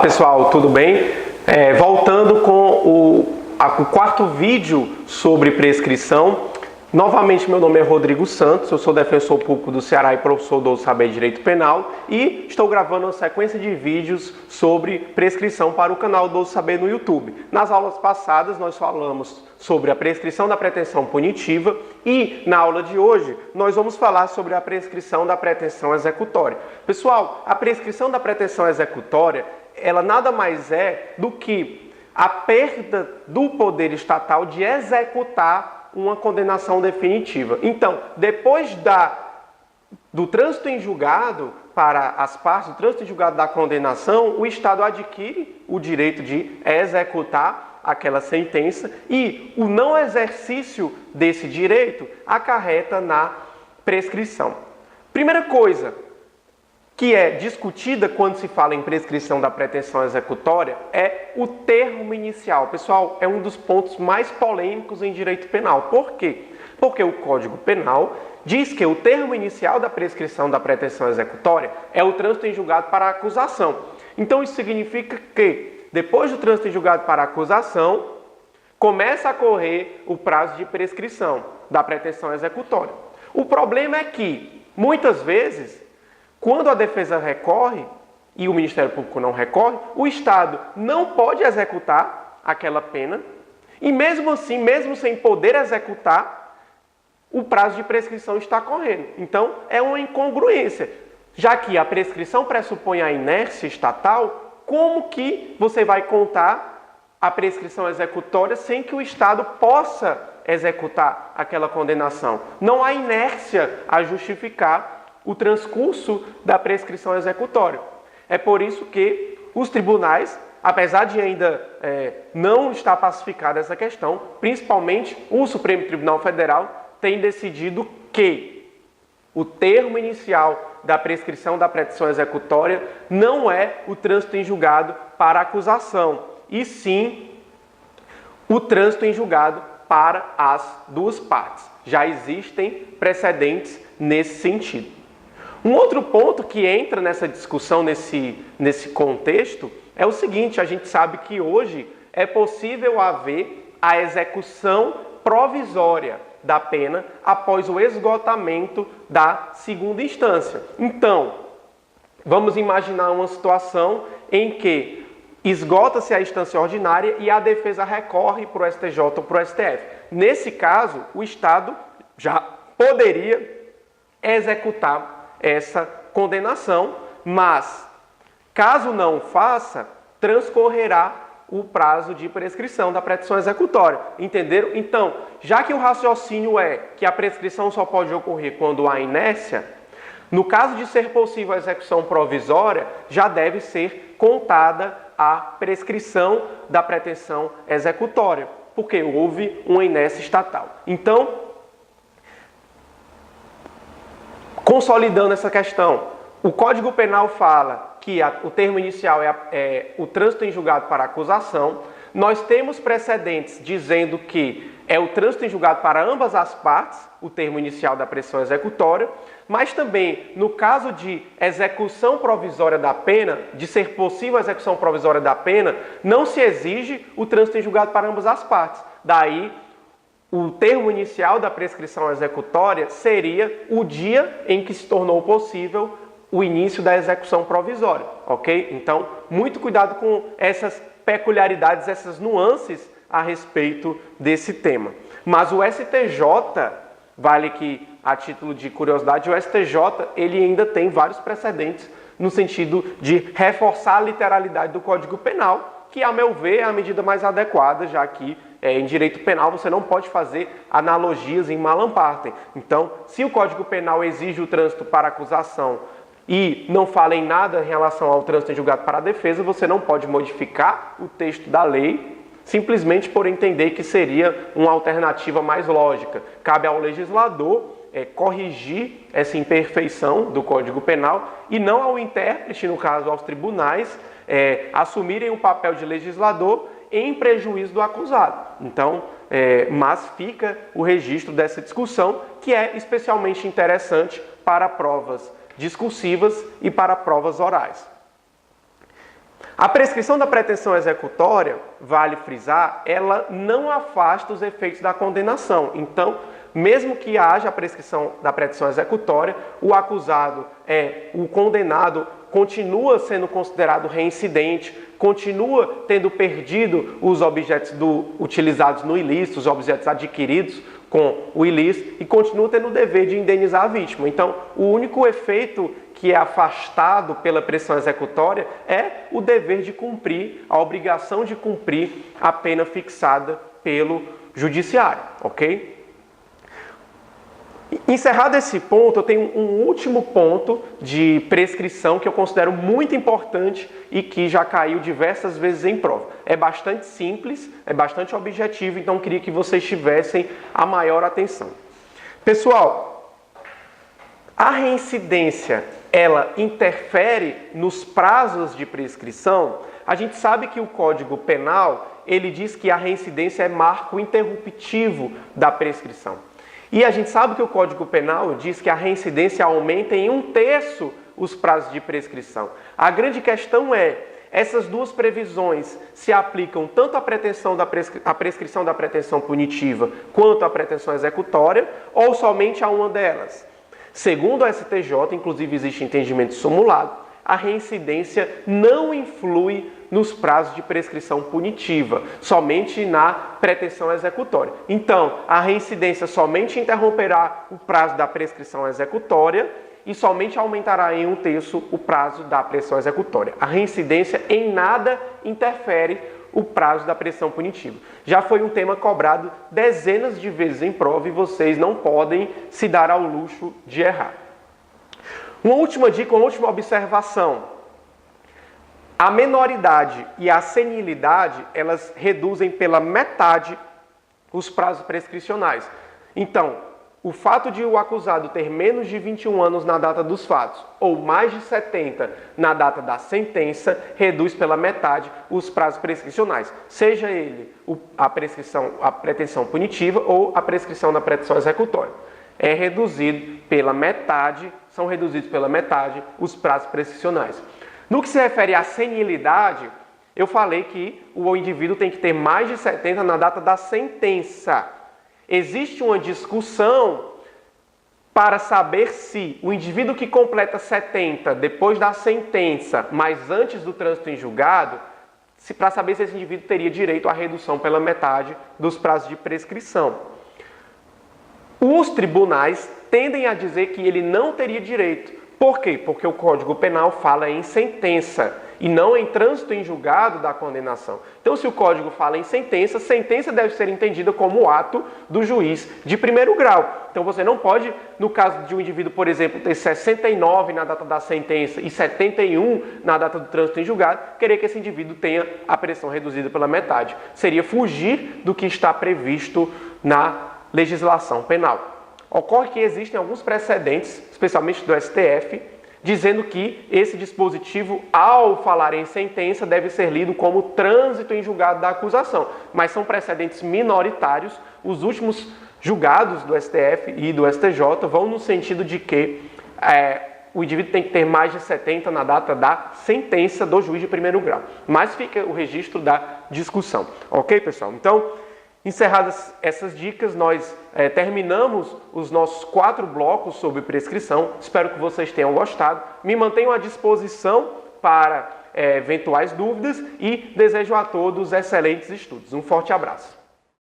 pessoal, tudo bem? Voltando com o quarto vídeo sobre prescrição. Novamente, meu nome é Rodrigo Santos, eu sou defensor público do Ceará e professor do Saber Direito Penal e estou gravando uma sequência de vídeos sobre prescrição para o canal do Saber no YouTube. Nas aulas passadas nós falamos sobre a prescrição da pretensão punitiva e na aula de hoje nós vamos falar sobre a prescrição da pretensão executória. Pessoal, a prescrição da pretensão executória, ela nada mais é do que a perda do poder estatal de executar uma condenação definitiva. Então, depois do trânsito em julgado para as partes, do trânsito em julgado da condenação, o Estado adquire o direito de executar aquela sentença e o não exercício desse direito acarreta na prescrição. Primeira coisa que é discutida quando se fala em prescrição da pretensão executória é o termo inicial. Pessoal, é um dos pontos mais polêmicos em direito penal. Por quê? Porque o Código Penal diz que o termo inicial da prescrição da pretensão executória é o trânsito em julgado para a acusação. Então, isso significa que, depois do trânsito em julgado para a acusação, começa a correr o prazo de prescrição da pretensão executória. O problema é que, muitas vezes, quando a defesa recorre e o Ministério Público não recorre, o Estado não pode executar aquela pena e mesmo assim, mesmo sem poder executar, o prazo de prescrição está correndo. Então, é uma incongruência. Já que a prescrição pressupõe a inércia estatal, como que você vai contar a prescrição executória sem que o Estado possa executar aquela condenação? Não há inércia a justificar o transcurso da prescrição executória. É por isso que os tribunais, apesar de ainda não estar pacificada essa questão, principalmente o Supremo Tribunal Federal, tem decidido que o termo inicial da prescrição da pretensão executória não é o trânsito em julgado para a acusação, e sim o trânsito em julgado para as duas partes. Já existem precedentes nesse sentido. Um outro ponto que entra nessa discussão, nesse contexto, é o seguinte: a gente sabe que hoje é possível haver a execução provisória da pena após o esgotamento da segunda instância. Então, vamos imaginar uma situação em que esgota-se a instância ordinária e a defesa recorre para o STJ ou para o STF. Nesse caso, o Estado já poderia executar essa condenação, mas, caso não faça, transcorrerá o prazo de prescrição da pretensão executória. Entenderam? Então, já que o raciocínio é que a prescrição só pode ocorrer quando há inércia, no caso de ser possível a execução provisória, já deve ser contada a prescrição da pretensão executória, porque houve uma inércia estatal. Então, consolidando essa questão, o Código Penal fala que o termo inicial é o trânsito em julgado para a acusação. Nós temos precedentes dizendo que é o trânsito em julgado para ambas as partes, o termo inicial da prescrição executória, mas também, no caso de execução provisória da pena, de ser possível a execução provisória da pena, não se exige o trânsito em julgado para ambas as partes. Daí, o termo inicial da prescrição executória seria o dia em que se tornou possível o início da execução provisória, ok? Então, muito cuidado com essas peculiaridades, essas nuances a respeito desse tema. Mas o STJ, vale que, a título de curiosidade, o STJ ele ainda tem vários precedentes no sentido de reforçar a literalidade do Código Penal, que, a meu ver, é a medida mais adequada, já que em direito penal você não pode fazer analogias em malam partem. Então, se o Código Penal exige o trânsito para acusação e não fala em nada em relação ao trânsito em julgado para a defesa, você não pode modificar o texto da lei simplesmente por entender que seria uma alternativa mais lógica. Cabe ao legislador corrigir essa imperfeição do Código Penal e não ao intérprete, no caso aos tribunais, assumirem o papel de legislador em prejuízo do acusado. Então, mas fica o registro dessa discussão, que é especialmente interessante para provas discursivas e para provas orais. A prescrição da pretensão executória, vale frisar, ela não afasta os efeitos da condenação. Então, mesmo que haja a prescrição da pretensão executória, o acusado, o condenado, continua sendo considerado reincidente, continua tendo perdido os objetos utilizados no ilícito, os objetos adquiridos com o ilícito, e continua tendo o dever de indenizar a vítima. Então, o único efeito que é afastado pela prescrição executória é o dever de cumprir, a obrigação de cumprir a pena fixada pelo judiciário, ok? Encerrado esse ponto, eu tenho um último ponto de prescrição que eu considero muito importante e que já caiu diversas vezes em prova. É bastante simples, é bastante objetivo, então eu queria que vocês tivessem a maior atenção. Pessoal, a reincidência, ela interfere nos prazos de prescrição? A gente sabe que o Código Penal, ele diz que a reincidência é marco interruptivo da prescrição. E a gente sabe que o Código Penal diz que a reincidência aumenta em 1/3 os prazos de prescrição. A grande questão é, essas duas previsões se aplicam tanto à prescrição da pretensão punitiva quanto à pretensão executória, ou somente a uma delas? Segundo o STJ, inclusive existe entendimento simulado, a reincidência não influi nos prazos de prescrição punitiva, somente na pretensão executória. Então, a reincidência somente interromperá o prazo da prescrição executória e somente aumentará em 1/3 o prazo da prescrição executória. A reincidência em nada interfere o prazo da prescrição punitiva. Já foi um tema cobrado dezenas de vezes em prova e vocês não podem se dar ao luxo de errar. Uma última dica, uma última observação. A menoridade e a senilidade, elas reduzem pela metade os prazos prescricionais. Então, o fato de o acusado ter menos de 21 anos na data dos fatos ou mais de 70 na data da sentença, reduz pela metade os prazos prescricionais, seja ele a pretensão punitiva ou a prescrição da pretensão executória. São reduzidos pela metade os prazos prescricionais. No que se refere à senilidade, eu falei que o indivíduo tem que ter mais de 70 na data da sentença. Existe uma discussão para saber se o indivíduo que completa 70 depois da sentença, mas antes do trânsito em julgado, para saber se esse indivíduo teria direito à redução pela metade dos prazos de prescrição. Os tribunais tendem a dizer que ele não teria direito. Por quê? Porque o Código Penal fala em sentença e não em trânsito em julgado da condenação. Então, se o Código fala em sentença, sentença deve ser entendida como ato do juiz de primeiro grau. Então, você não pode, no caso de um indivíduo, por exemplo, ter 69 na data da sentença e 71 na data do trânsito em julgado, querer que esse indivíduo tenha a prescrição reduzida pela metade. Seria fugir do que está previsto na legislação penal. Ocorre que existem alguns precedentes, especialmente do STF, dizendo que esse dispositivo, ao falar em sentença, deve ser lido como trânsito em julgado da acusação. Mas são precedentes minoritários. Os últimos julgados do STF e do STJ vão no sentido de que o indivíduo tem que ter mais de 70 na data da sentença do juiz de primeiro grau. Mas fica o registro da discussão. Ok, pessoal? Então, encerradas essas dicas, nós terminamos os nossos 4 blocos sobre prescrição. Espero que vocês tenham gostado. Me mantenho à disposição para eventuais dúvidas e desejo a todos excelentes estudos. Um forte abraço.